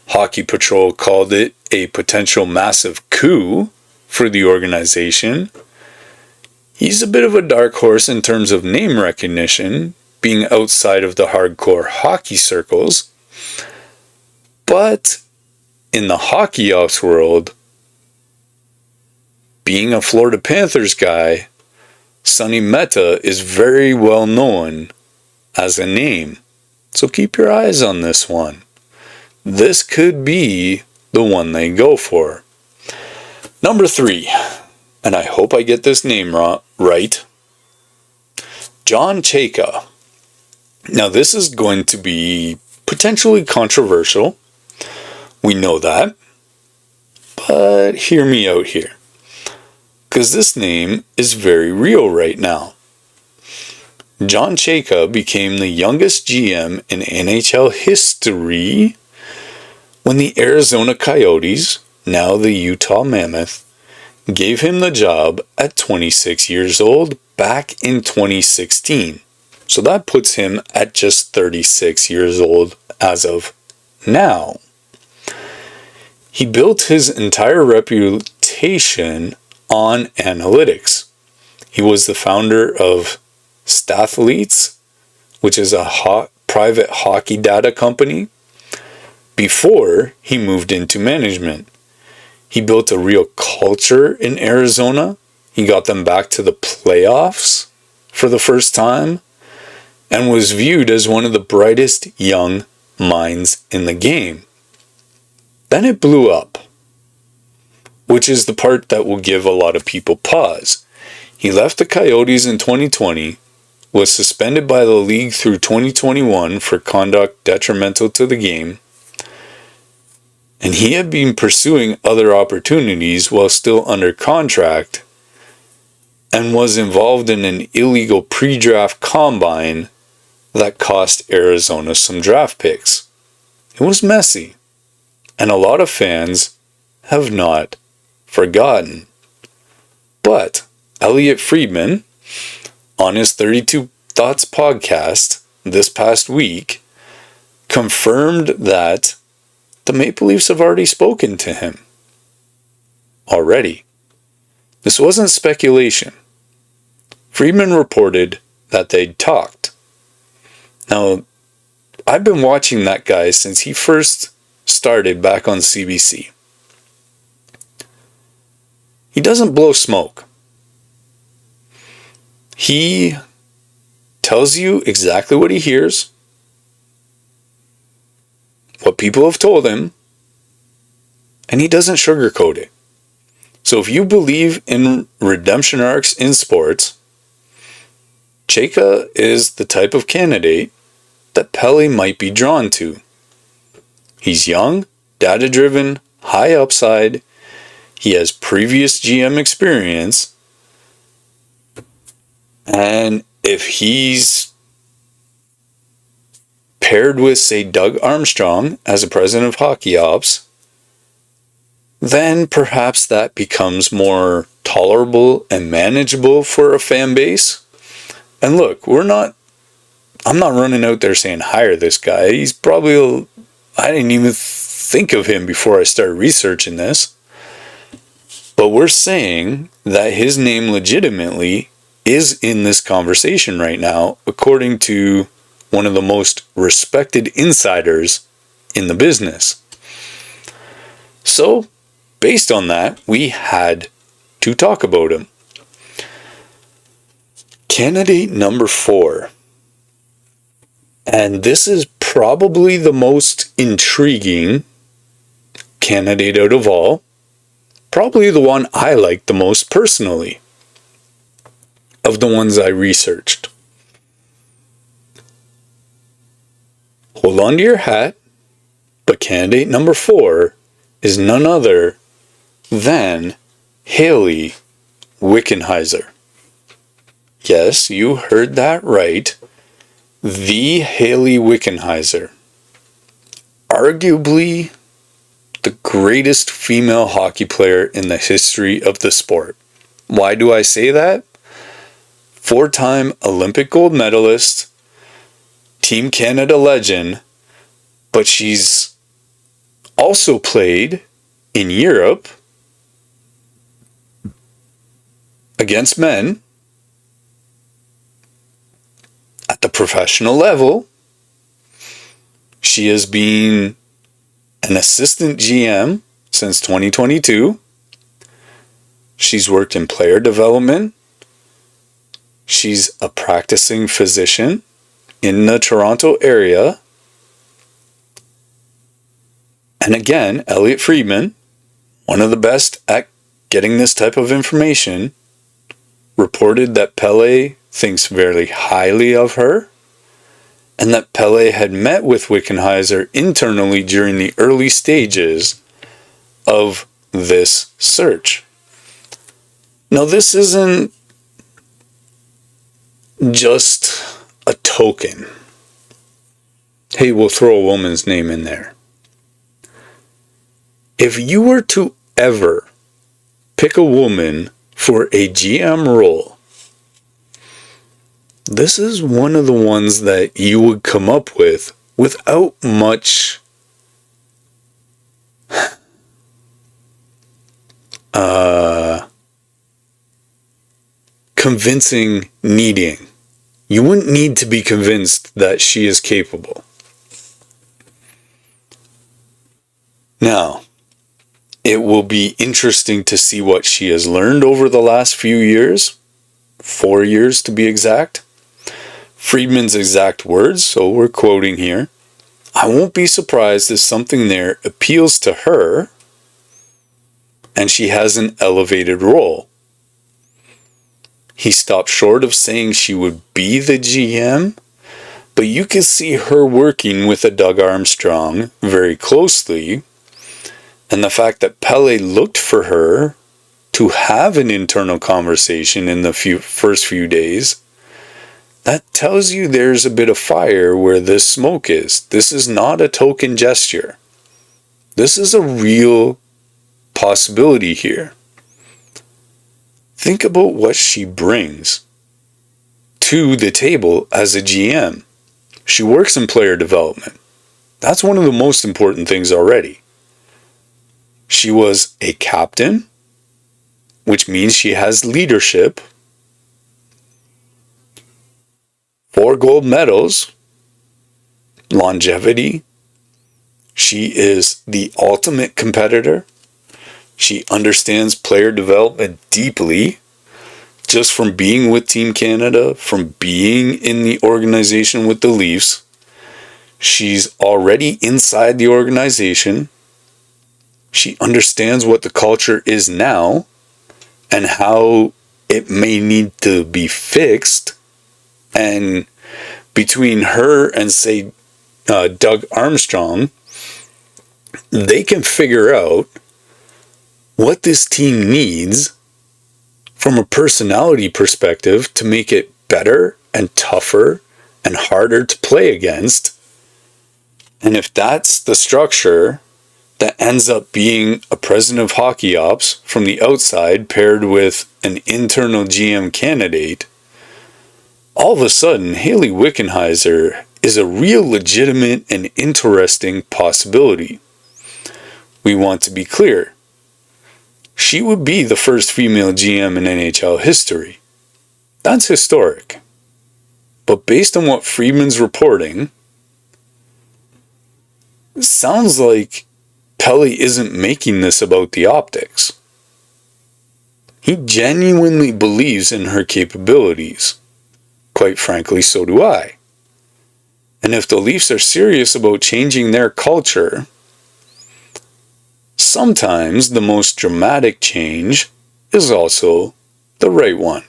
Hockey Patrol called it a potential massive coup for the organization. He's a bit of a dark horse in terms of name recognition, being outside of the hardcore hockey circles. But in the hockey ops world, being a Florida Panthers guy, Sonny Mehta is very well known as a name. So keep your eyes on this one. This could be the one they go for. Number 3, and I hope I get this name right, John Chayka. Now this is going to be potentially controversial. We know that. But hear me out here. Because this name is very real right now. John Chayka became the youngest GM in NHL history when the Arizona Coyotes, now the Utah Mammoth, gave him the job at 26 years old back in 2016. So that puts him at just 36 years old as of now. He built his entire reputation on analytics. He was the founder of Stathletes, which is a private hockey data company, before he moved into management. He built a real culture in Arizona. He got them back to the playoffs for the first time and was viewed as one of the brightest young minds in the game. Then it blew up, which is the part that will give a lot of people pause. He left the Coyotes in 2020, was suspended by the league through 2021 for conduct detrimental to the game, and he had been pursuing other opportunities while still under contract and was involved in an illegal pre-draft combine that cost Arizona some draft picks. It was messy, and a lot of fans have not forgotten. But Elliotte Friedman, on his 32 Thoughts podcast this past week, confirmed that the Maple Leafs have already spoken to him. Already. This wasn't speculation. Friedman reported that they'd talked. Now, I've been watching that guy since he first started back on CBC. He doesn't blow smoke. He tells you exactly what he hears, what people have told him, and he doesn't sugarcoat it. So if you believe in redemption arcs in sports, Chayka is the type of candidate that Pelley might be drawn to. He's young, data-driven, high upside. He has previous GM experience. And if he's paired with, say, Doug Armstrong as a president of hockey ops, then perhaps that becomes more tolerable and manageable for a fan base. And look, I'm not running out there saying hire this guy. He's probably, I didn't even think of him before I started researching this. But we're saying that his name legitimately is in this conversation right now, according to one of the most respected insiders in the business. So, based on that, we had to talk about him. Candidate number 4. And this is probably the most intriguing candidate out of all. Probably the one I like the most personally. of the ones I researched. Hold on to your hat, but candidate number 4 is none other than Hayley Wickenheiser. Yes, you heard that right. The Hayley Wickenheiser. Arguably the greatest female hockey player in the history of the sport. Why do I say that? 4-time Olympic gold medalist, Team Canada legend, but she's also played in Europe against men at the professional level. She has been an assistant GM since 2022. She's worked in player development. She's a practicing physician in the Toronto area. And again, Elliotte Friedman, one of the best at getting this type of information, reported that Pelley thinks very highly of her, and that Pelley had met with Wickenheiser internally during the early stages of this search. Now, this isn't just a token. Hey, we'll throw a woman's name in there. If you were to ever pick a woman for a GM role, this is one of the ones that you would come up with without much convincing needing. You wouldn't need to be convinced that she is capable. Now, it will be interesting to see what she has learned over the last few years, 4 years to be exact. Friedman's exact words, so we're quoting here. I won't be surprised if something there appeals to her and she has an elevated role. He stopped short of saying she would be the GM, but you could see her working with a Doug Armstrong very closely, and the fact that Pelley looked for her to have an internal conversation in the first few days, that tells you there's a bit of fire where this smoke is. This is not a token gesture. This is a real possibility here. Think about what she brings to the table as a GM. She works in player development. That's one of the most important things already. She was a captain, which means she has leadership. 4 gold medals, longevity. She is the ultimate competitor. She understands player development deeply, just from being with Team Canada, from being in the organization with the Leafs. She's already inside the organization. She understands what the culture is now and how it may need to be fixed. And between her and, say, Doug Armstrong, they can figure out what this team needs from a personality perspective to make it better and tougher and harder to play against. And if that's the structure that ends up being a president of hockey ops from the outside paired with an internal GM candidate, all of a sudden Hayley Wickenheiser is a real legitimate and interesting possibility. We want to be clear. She would be the first female GM in NHL history. That's historic. But based on what Friedman's reporting, it sounds like Pelley isn't making this about the optics. He genuinely believes in her capabilities. Quite frankly, so do I. And if the Leafs are serious about changing their culture, sometimes the most dramatic change is also the right one.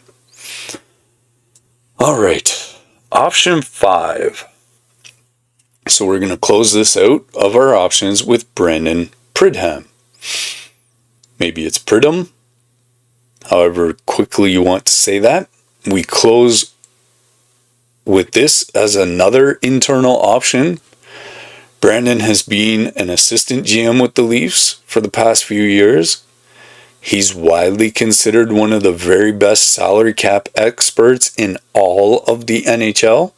All right, option 5. So we're going to close this out of our options with Brandon Pridham. Maybe it's Pridham, however quickly you want to say that. We close with this as another internal option. Brandon has been an assistant GM with the Leafs for the past few years. He's widely considered one of the very best salary cap experts in all of the NHL.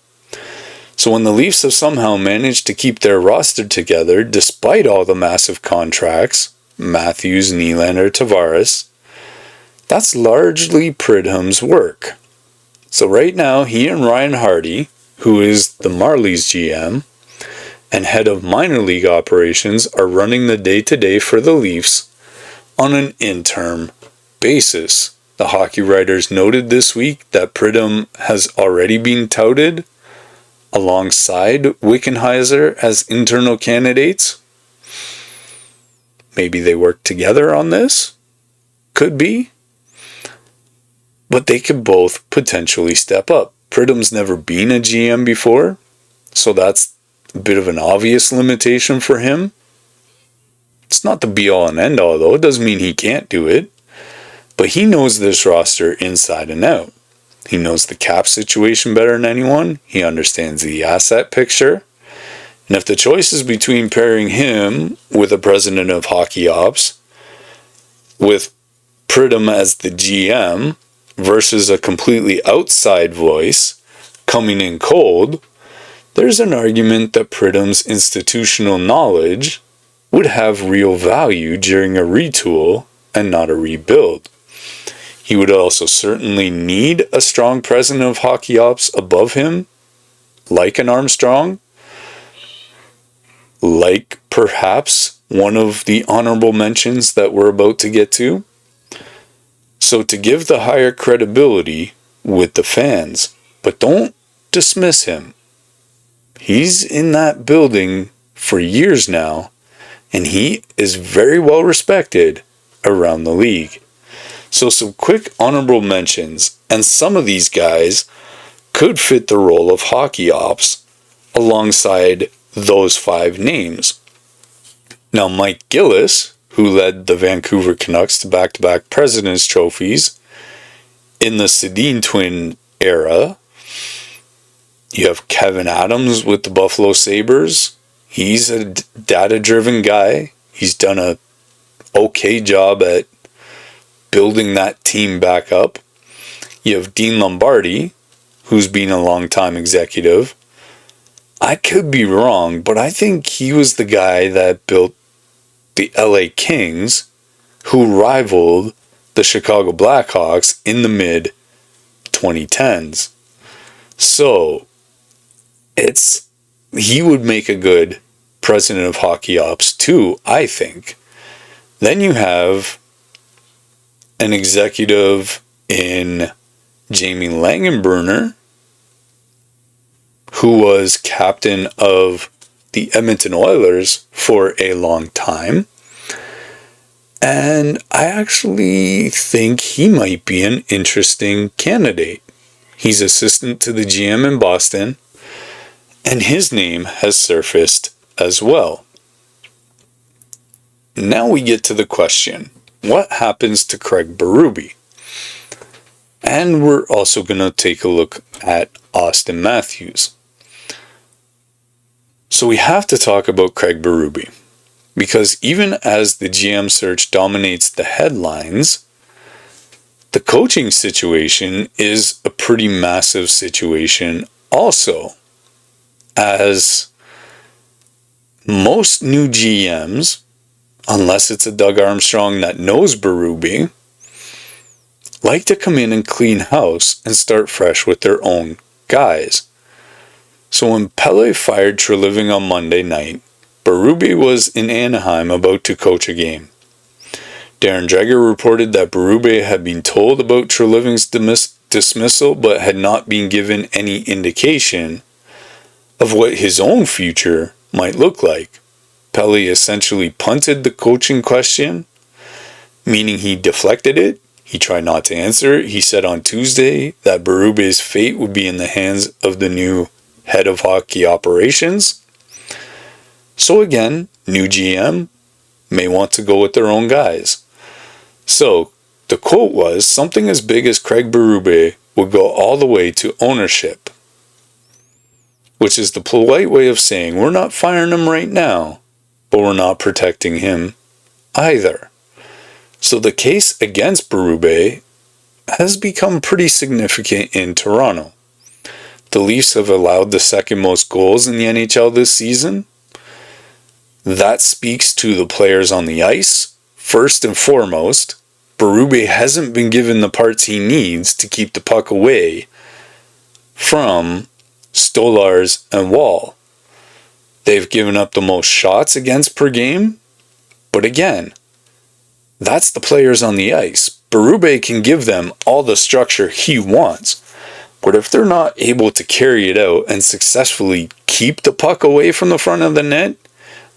So when the Leafs have somehow managed to keep their roster together despite all the massive contracts, Matthews, Nylander, Tavares, that's largely Pridham's work. So right now, he and Ryan Hardy, who is the Marlies GM and head of minor league operations, are running the day-to-day for the Leafs on an interim basis. The hockey writers noted this week that Pridham has already been touted alongside Wickenheiser as internal candidates. Maybe they work together on this. Could be. But they could both potentially step up. Pridham's never been a GM before, so that's a bit of an obvious limitation for him. It's not the be-all and end-all, though. It doesn't mean he can't do it. But he knows this roster inside and out. He knows the cap situation better than anyone. He understands the asset picture. And if the choice is between pairing him with a president of hockey ops, with Pridham as the GM, versus a completely outside voice coming in cold, there's an argument that Pridham's institutional knowledge would have real value during a retool and not a rebuild. He would also certainly need a strong president of hockey ops above him, like an Armstrong, like perhaps one of the honorable mentions that we're about to get to. So to give the higher credibility with the fans, but don't dismiss him. He's in that building for years now, and he is very well respected around the league. So some quick honorable mentions, and some of these guys could fit the role of hockey ops alongside those 5 names. Now Mike Gillis, who led the Vancouver Canucks to back-to-back President's trophies in the Sedin twin era. You have Kevin Adams with the Buffalo Sabres. He's a data-driven guy. He's done a okay job at building that team back up. You have Dean Lombardi, who's been a long-time executive. I could be wrong, but I think he was the guy that built the LA Kings, who rivaled the Chicago Blackhawks in the mid-2010s. So, he would make a good president of hockey ops too, I think. Then you have an executive in Jamie Langenbrunner, who was captain of the Edmonton Oilers for a long time. And I actually think he might be an interesting candidate. He's assistant to the GM in Boston, and his name has surfaced as well. Now we get to the question, what happens to Craig Berube? And we're also going to take a look at Austin Matthews. So we have to talk about Craig Berube, because even as the GM search dominates the headlines, the coaching situation is a pretty massive situation also, as most new GMs, unless it's a Doug Armstrong that knows Berube, like to come in and clean house and start fresh with their own guys. So when Pelley fired Treliving on Monday night, Berube was in Anaheim about to coach a game. Darren Dreger reported that Berube had been told about Treliving's dismissal but had not been given any indication of what his own future might look like. Pelley essentially punted the coaching question, meaning he deflected it. He tried not to answer. He said on Tuesday that Berube's fate would be in the hands of the new head of hockey operations. So again, new GM may want to go with their own guys. So the quote was, something as big as Craig Berube would go all the way to ownership, which is the polite way of saying we're not firing him right now, but we're not protecting him either. So the case against Berube has become pretty significant in Toronto. The Leafs have allowed the second most goals in the NHL this season. That speaks to the players on the ice. First and foremost, Berube hasn't been given the parts he needs to keep the puck away from Stolarz and Wall. They've given up the most shots against per game, but again, that's the players on the ice. Berube can give them all the structure he wants, but if they're not able to carry it out and successfully keep the puck away from the front of the net,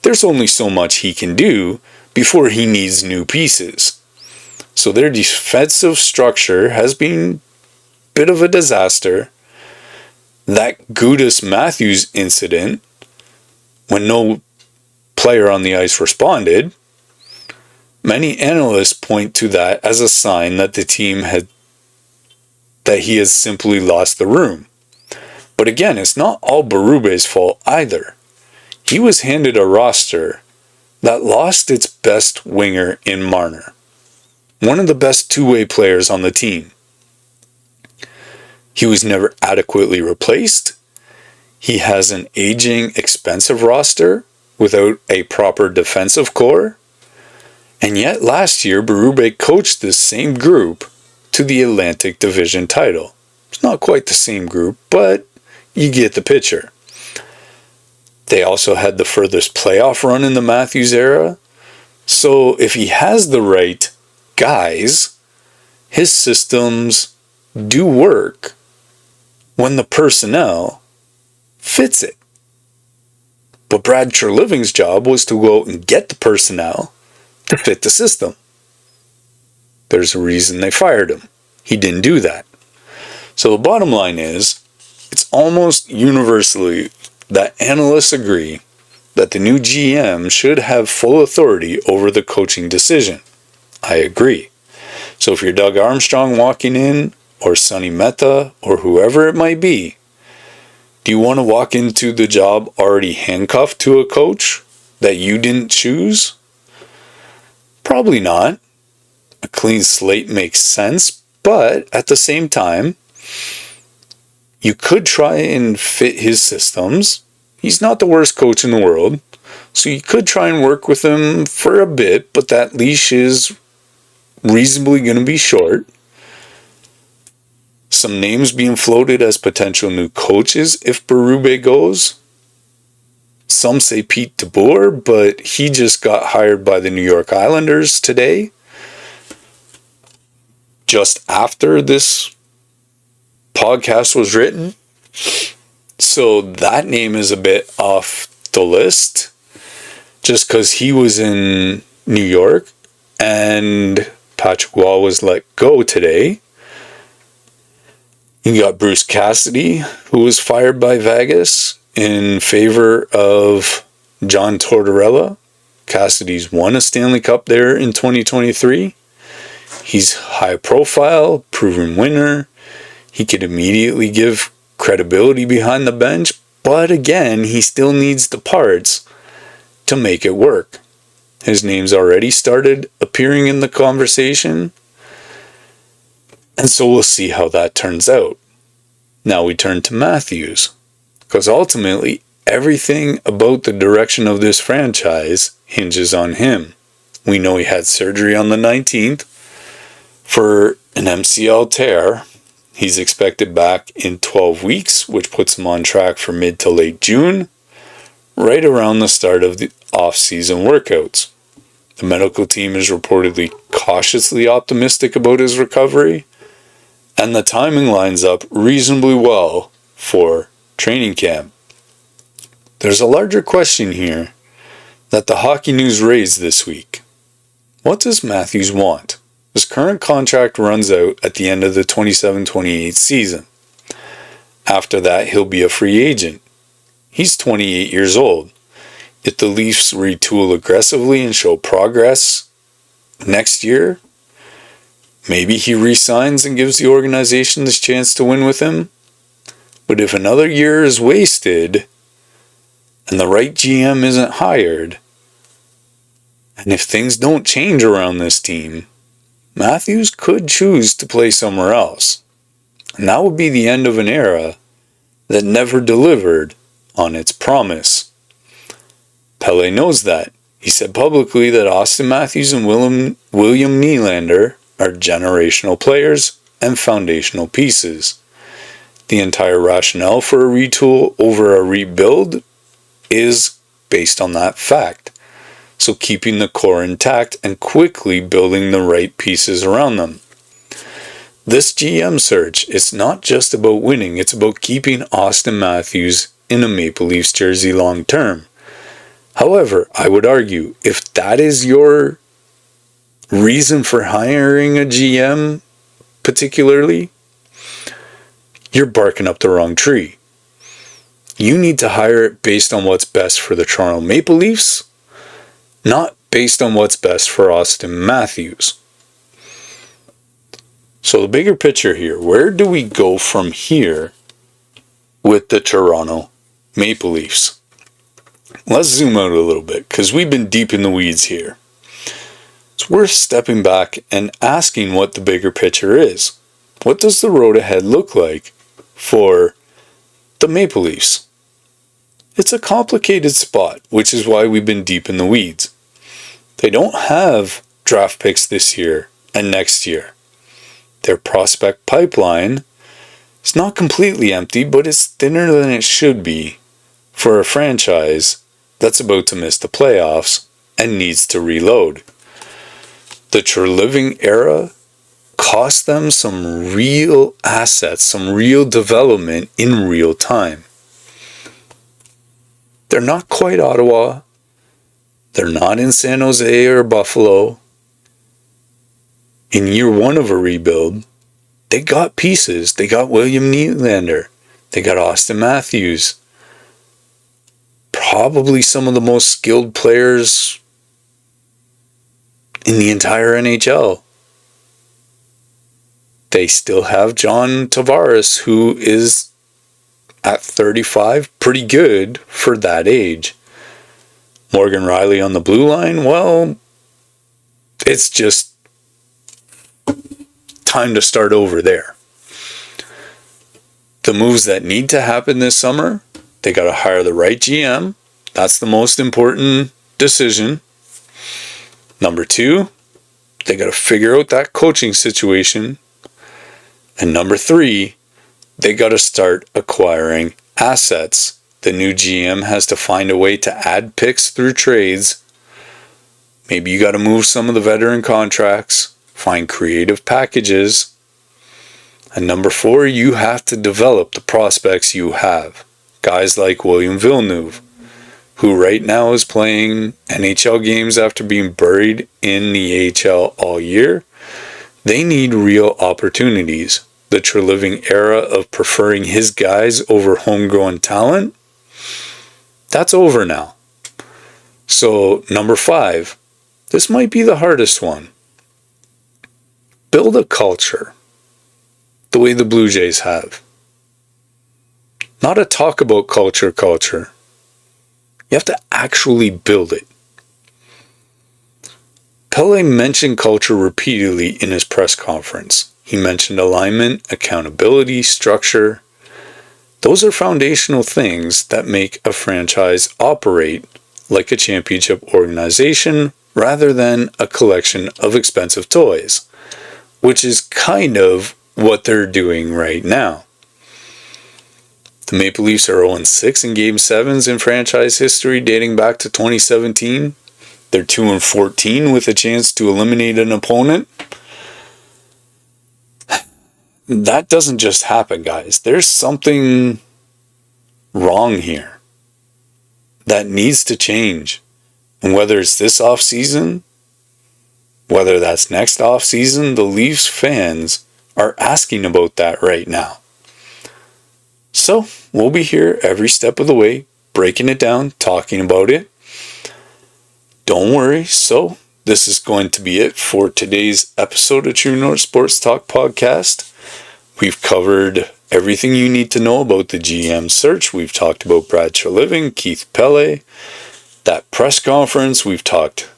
there's only so much he can do before he needs new pieces. So their defensive structure has been a bit of a disaster. That Gudis-Matthews incident, when no player on the ice responded, many analysts point to that as a sign that he has simply lost the room. But again, it's not all Berube's fault either. He was handed a roster that lost its best winger in Marner, one of the best two-way players on the team. He was never adequately replaced. He has an aging, expensive roster without a proper defensive core. And yet last year, Berube coached this same group to the Atlantic Division title. It's not quite the same group, but you get the picture. They also had the furthest playoff run in the Matthews era. So if he has the right guys, his systems do work when the personnel fits it. But Brad Treliving's job was to go out and get the personnel to fit the system. There's a reason they fired him. He didn't do that. So the bottom line is, it's almost universally that analysts agree that the new GM should have full authority over the coaching decision. I agree. So if you're Doug Armstrong walking in, or Sonny Mehta, or whoever it might be, do you want to walk into the job already handcuffed to a coach that you didn't choose? Probably not. A clean slate makes sense, but at the same time, you could try and fit his systems. He's not the worst coach in the world, so you could try and work with him for a bit, but that leash is reasonably going to be short. Some names being floated as potential new coaches if Berube goes. Some say Pete DeBoer, but he just got hired by the New York Islanders today, just after this podcast was written. So that name is a bit off the list, just because he was in New York and Patrick Wall was let go today. You got Bruce Cassidy, who was fired by Vegas in favor of John Tortorella. Cassidy's won a Stanley Cup there in 2023. He's high profile, proven winner. He could immediately give credibility behind the bench, but again, he still needs the parts to make it work. His name's already started appearing in the conversation, and so we'll see how that turns out. Now we turn to Matthews, because ultimately everything about the direction of this franchise hinges on him. We know he had surgery on the 19th for an MCL tear. He's expected back in 12 weeks, which puts him on track for mid to late June, right around the start of the off-season workouts. The medical team is reportedly cautiously optimistic about his recovery, and the timing lines up reasonably well for training camp. There's a larger question here that the Hockey News raised this week. What does Matthews want? His current contract runs out at the end of the 27-28 season. After that, he'll be a free agent. He's 28 years old. If the Leafs retool aggressively and show progress next year, maybe he re-signs and gives the organization this chance to win with him. But if another year is wasted and the right GM isn't hired, and if things don't change around this team, Matthews could choose to play somewhere else. And that would be the end of an era that never delivered on its promise. Pelley knows that. He said publicly that Austin Matthews and William Nylander are generational players and foundational pieces. The entire rationale for a retool over a rebuild is based on that fact. So keeping the core intact and quickly building the right pieces around them. This GM search is not just about winning, it's about keeping Austin Matthews in a Maple Leafs jersey long term. However, I would argue, if that is your reason for hiring a GM particularly, you're barking up the wrong tree. You need to hire it based on what's best for the Toronto Maple Leafs, not based on what's best for Austin Matthews. So the bigger picture here, where do we go from here with the Toronto Maple Leafs? Let's zoom out a little bit, because we've been deep in the weeds here. It's worth stepping back and asking what the bigger picture is. What does the road ahead look like for the Maple Leafs? It's a complicated spot, which is why we've been deep in the weeds. They don't have draft picks this year and next year. Their prospect pipeline is not completely empty, but it's thinner than it should be for a franchise that's about to miss the playoffs and needs to reload. The Treliving era cost them some real assets, some real development in real time. They're not quite Ottawa. They're not in San Jose or Buffalo. In year one of a rebuild, they got pieces. They got William Nylander. They got Austin Matthews. Probably some of the most skilled players in the entire NHL. They still have John Tavares, who is at 35 pretty good for that age. Morgan Riley on the blue line, well, it's just time to start over there. The moves that need to happen this summer, they got to hire the right GM. That's the most important decision. Number 2, they got to figure out that coaching situation. And number 3, they got to start acquiring assets. The new GM has to find a way to add picks through trades. Maybe you got to move some of the veteran contracts, find creative packages. And number 4, you have to develop the prospects you have. Guys like William Villeneuve, who right now is playing NHL games after being buried in the AHL all year. They need real opportunities. The Treliving era of preferring his guys over homegrown talent, that's over now. So, number 5, this might be the hardest one. Build a culture, the way the Blue Jays have. Not a talk about culture. You have to actually build it. Pelley mentioned culture repeatedly in his press conference. He mentioned alignment, accountability, structure. Those are foundational things that make a franchise operate like a championship organization rather than a collection of expensive toys, which is kind of what they're doing right now. The Maple Leafs are 0-6 in Game 7s in franchise history dating back to 2017. They're 2-14 with a chance to eliminate an opponent. That doesn't just happen, guys. There's something wrong here that needs to change. And whether it's this offseason, Whether that's next offseason, the Leafs fans are asking about that right now. So, we'll be here every step of the way, breaking it down, talking about it. Don't worry. So, this is going to be it for today's episode of True North Sports Talk Podcast. We've covered everything you need to know about the GM search. We've talked about Brad Treliving, Keith Pelley, that press conference. We've talked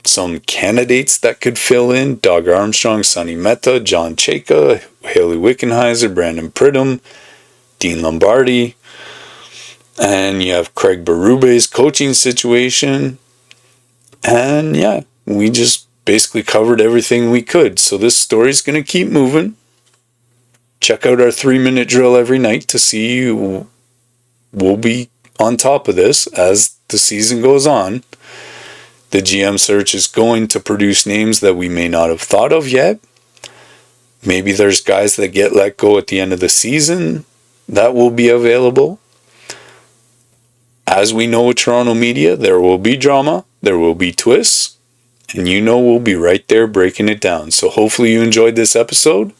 some candidates that could fill in: Doug Armstrong, Sonny Mehta, John Chayka, Hayley Wickenheiser, Brandon Pridham, Dean Lombardi, and you have Craig Berube's coaching situation. And yeah, we just basically covered everything we could. So this story's going to keep moving. Check out our 3-minute drill every night to see we'll be on top of this as the season goes on. The GM search is going to produce names that we may not have thought of yet. Maybe there's guys that get let go at the end of the season that will be available. As we know with Toronto media, there will be drama, there will be twists, and we'll be right there breaking it down. So hopefully you enjoyed this episode.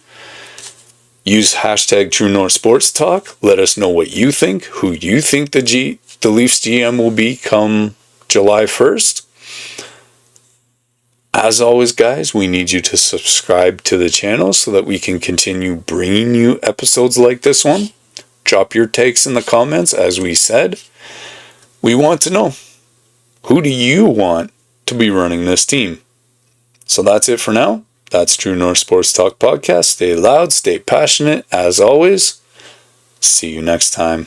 Use hashtag True North Sports Talk. Let us know what you think, who you think the Leafs GM will be come July 1st. As always, guys, we need you to subscribe to the channel so that we can continue bringing you episodes like this one. Drop your takes in the comments, as we said. We want to know, who do you want to be running this team? So that's it for now. That's True North Sports Talk Podcast. Stay loud, stay passionate. As always, see you next time.